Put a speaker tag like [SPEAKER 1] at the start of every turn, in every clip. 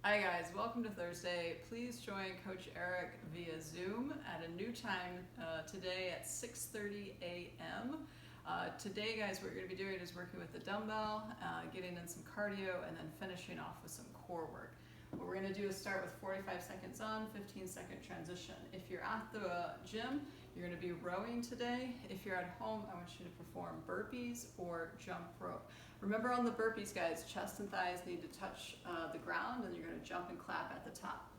[SPEAKER 1] Hi guys, welcome to Thursday. Please join Coach Eric via Zoom at a new time today at 6:30 a.m. Today guys, what you're going to be doing is working with the dumbbell, getting in some cardio, and then finishing off with some core work. What we're going to do is start with 45 seconds on, 15-second transition. If you're at the gym, you're going to be rowing today. If you're at home, I want you to perform burpees or jump rope. Remember on the burpees, guys, chest and thighs need to touch the ground, and you're going to jump and clap at the top.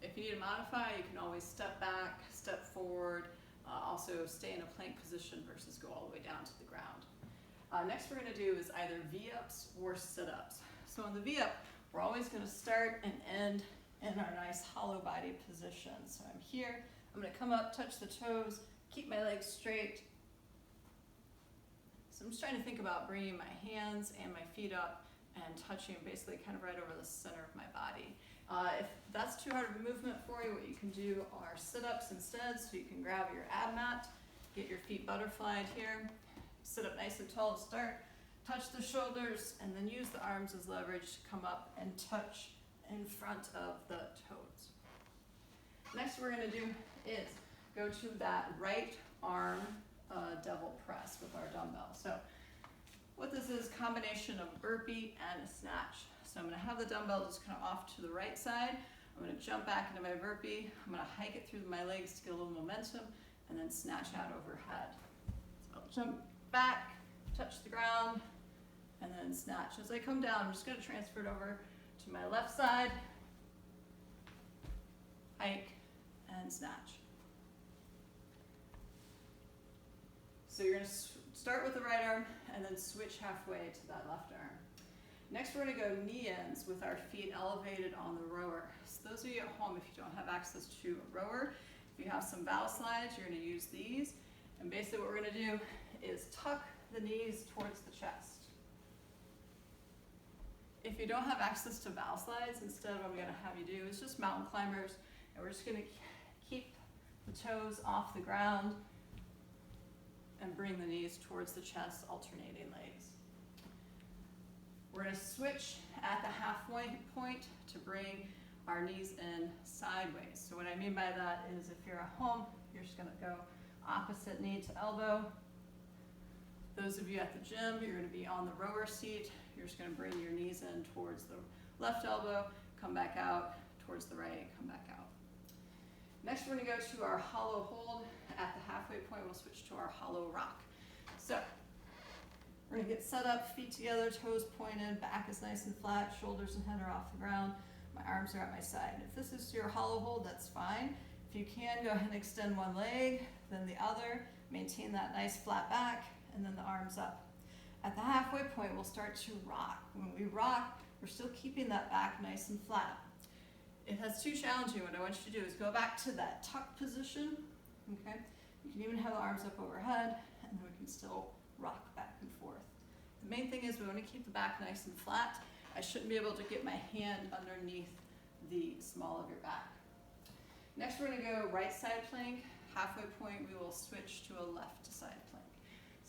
[SPEAKER 1] If you need to modify, you can always step back, step forward, also stay in a plank position versus go all the way down to the ground. Next we're going to do is either V-ups or sit-ups. So on the V-up, we're always going to start and end in our nice hollow body position. So I'm here, I'm going to come up, touch the toes, keep my legs straight. So I'm just trying to think about bringing my hands and my feet up and touching basically kind of right over the center of my body. If that's too hard of a movement for you, what you can do are sit-ups instead. So you can grab your ab mat, get your feet butterflied here, sit up nice and tall to start, touch the shoulders, and then use the arms as leverage to come up and touch in front of the toes. Next we're going to do is go to that right arm devil press with our dumbbell. So what this is, combination of burpee and a snatch. So I'm going to have the dumbbell just kind of off to the right side. I'm going to jump back into my burpee. I'm going to hike it through my legs to get a little momentum and then snatch out overhead. So I'll jump back, touch the ground, and then snatch. As I come down, I'm just going to transfer it over to my left side, hike, and snatch. So you're going to start with the right arm and then switch halfway to that left arm. Next we're going to go knee-ins with our feet elevated on the rower. So those of you at home, if you don't have access to a rower, if you have some bow slides, you're going to use these. And basically what we're going to do is tuck the knees towards the chest. If you don't have access to bow slides, instead what I'm going to have you do is just mountain climbers, and we're just going to keep the toes off the ground and bring the knees towards the chest, alternating legs. We're going to switch at the halfway point to bring our knees in sideways. So what I mean by that is if you're at home, you're just going to go opposite knee to elbow. Those of you at the gym, you're going to be on the rower seat. You're just going to bring your knees in towards the left elbow, come back out, towards the right, come back out. Next, we're going to go to our hollow hold. At the halfway point, we'll switch to our hollow rock. So we're going to get set up, feet together, toes pointed, back is nice and flat, shoulders and head are off the ground. My arms are at my side. If this is your hollow hold, that's fine. If you can, go ahead and extend one leg, then the other. Maintain that nice flat back, and then the arms up. At the halfway point, we'll start to rock. When we rock, we're still keeping that back nice and flat. If that's too challenging, what I want you to do is go back to that tuck position. Okay? You can even have the arms up overhead, and then we can still rock back and forth. The main thing is we want to keep the back nice and flat. I shouldn't be able to get my hand underneath the small of your back. Next, we're going to go right side plank. Halfway point, we will switch to a left side plank.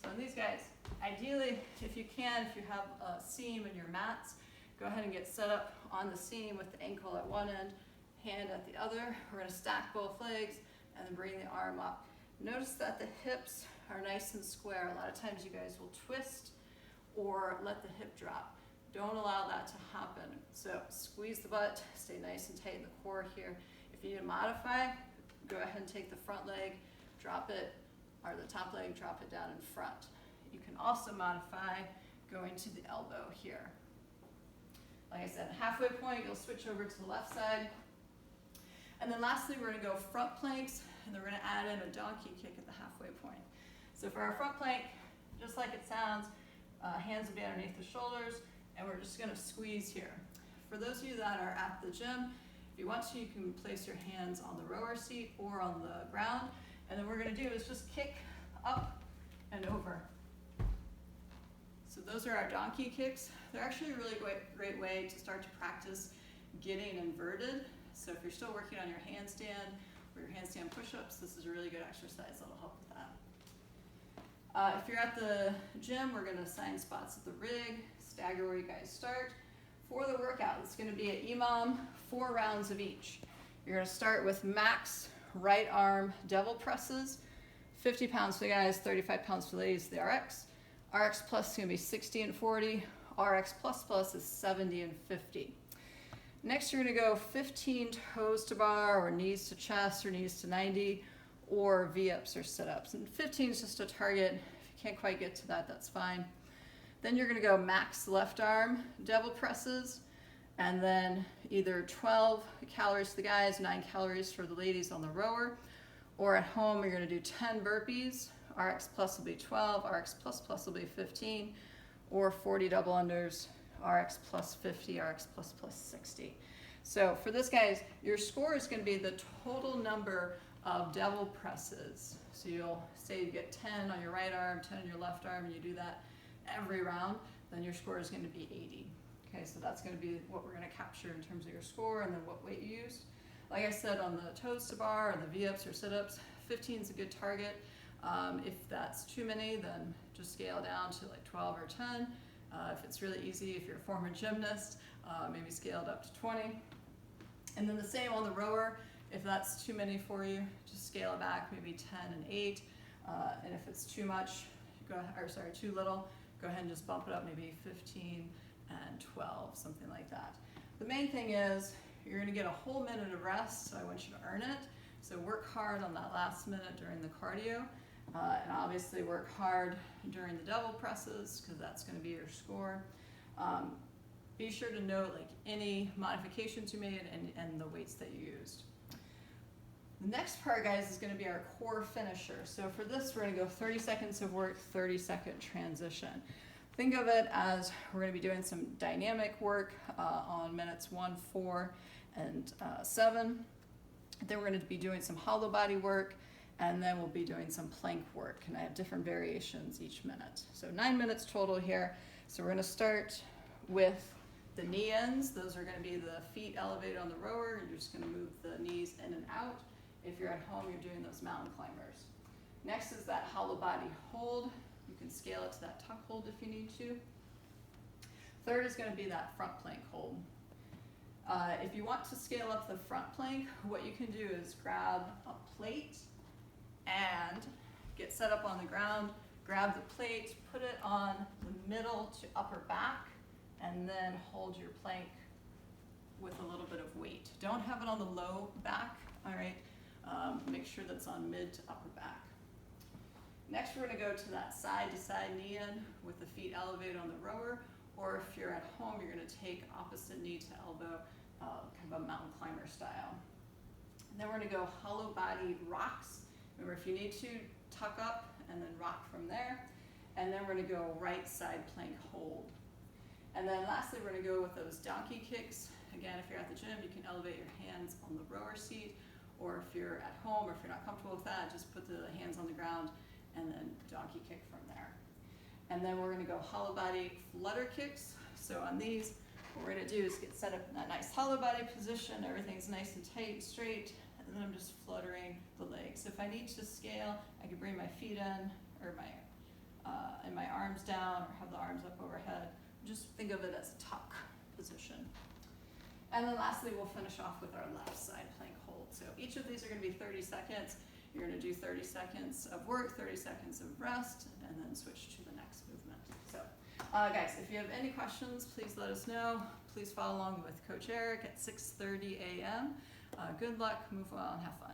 [SPEAKER 1] So in these guys, ideally, if you can, if you have a seam in your mats, go ahead and get set up on the seam with the ankle at one end, hand at the other. We're going to stack both legs and then bring the arm up. Notice that the hips are nice and square. A lot of times you guys will twist or let the hip drop. Don't allow that to happen. So squeeze the butt, stay nice and tight in the core here. If you need to modify, go ahead and take the front leg, drop it, or the top leg, drop it down in front. You can also modify going to the elbow here. Like I said, halfway point, you'll switch over to the left side. And then lastly, we're going to go front planks, and then we're going to add in a donkey kick at the halfway point. So for our front plank, just like it sounds, hands will be underneath the shoulders, and we're just going to squeeze here. For those of you that are at the gym, if you want to, you can place your hands on the rower seat or on the ground, and then what we're going to do is just kick up and over. So those are our donkey kicks. They're actually a really great way to start to practice getting inverted. So if you're still working on your handstand or your handstand push-ups, this is a really good exercise that'll help with that. If you're at the gym, we're going to assign spots at the rig. stagger where you guys start. For the workout, it's going to be at EMOM, 4 rounds of each. You're going to start with max right arm devil presses, 50 pounds for the guys, 35 pounds for the ladies, the RX. RX plus is going to be 60 and 40. RX plus plus is 70 and 50. Next, you're going to go 15 toes to bar or knees to chest or knees to 90 or V-ups or sit-ups. And 15 is just a target. If you can't quite get to that, that's fine. Then you're going to go max left arm devil presses, and then either 12 calories for the guys, 9 calories for the ladies on the rower, or at home you're going to do 10 burpees. RX plus will be 12, RX plus plus will be 15, or 40 double unders, RX plus 50, RX plus plus 60. So for this, guys, your score is going to be the total number of devil presses. So you'll say you get 10 on your right arm, 10 on your left arm, and you do that every round, then your score is going to be 80. Okay, so that's going to be what we're going to capture in terms of your score and then what weight you use. Like I said, on the toes to bar or the V-ups or sit-ups, 15 is a good target. If that's too many, then just scale down to like 12 or 10. If it's really easy, if you're a former gymnast, maybe scale it up to 20. And then the same on the rower. If that's too many for you, just scale it back, maybe 10 and 8. And if it's too much, too little, go ahead and just bump it up, maybe 15 and 12, something like that. The main thing is you're going to get a whole minute of rest, so I want you to earn it. So work hard on that last minute during the cardio, and obviously work hard during the devil presses because that's going to be your score. Be sure to note like any modifications you made and the weights that you used. The next part, guys, is going to be our core finisher. So for this, we're going to go 30 seconds of work, 30-second transition. Think of it as we're going to be doing some dynamic work on minutes 1, 4, and 7. Then we're going to be doing some hollow body work, and then we'll be doing some plank work. And I have different variations each minute. So 9 minutes total here. So we're going to start with the knee ends. Those are going to be the feet elevated on the rower. You're just going to move the knees in and out. If you're at home, you're doing those mountain climbers. Next is that hollow body hold. You can scale it to that tuck hold if you need to. Third is going to be that front plank hold. If you want to scale up the front plank, what you can do is grab a plate and get set up on the ground, grab the plate, put it on the middle to upper back, and then hold your plank with a little bit of weight. Don't have it on the low back, all right? Make sure that's on mid to upper back. Next, we're going to go to that side-to-side knee in with the feet elevated on the rower, or if you're at home, you're going to take opposite knee to elbow, kind of a mountain climber style. And then we're going to go hollow body rocks. Remember, if you need to, tuck up and then rock from there. And then we're going to go right side plank hold. And then lastly, we're going to go with those donkey kicks. Again, if you're at the gym, you can elevate your hands on the rower seat, or if you're at home or if you're not comfortable with that, just put the hands on the ground and then donkey kick from there. And then we're going to go hollow body flutter kicks. So on these, what we're going to do is get set up in that nice hollow body position. Everything's nice and tight and straight, and then I'm just fluttering the legs. If I need to scale, I can bring my feet in or my arms down, or have the arms up overhead. Just think of it as a tuck position. And then lastly, we'll finish off with our left side plank hold. So each of these are going to be 30 seconds. You're going to do 30 seconds of work, 30 seconds of rest, and then switch to the next movement. So guys, if you have any questions, please let us know. Please follow along with Coach Eric at 6:30 a.m. Good luck, move well, and have fun.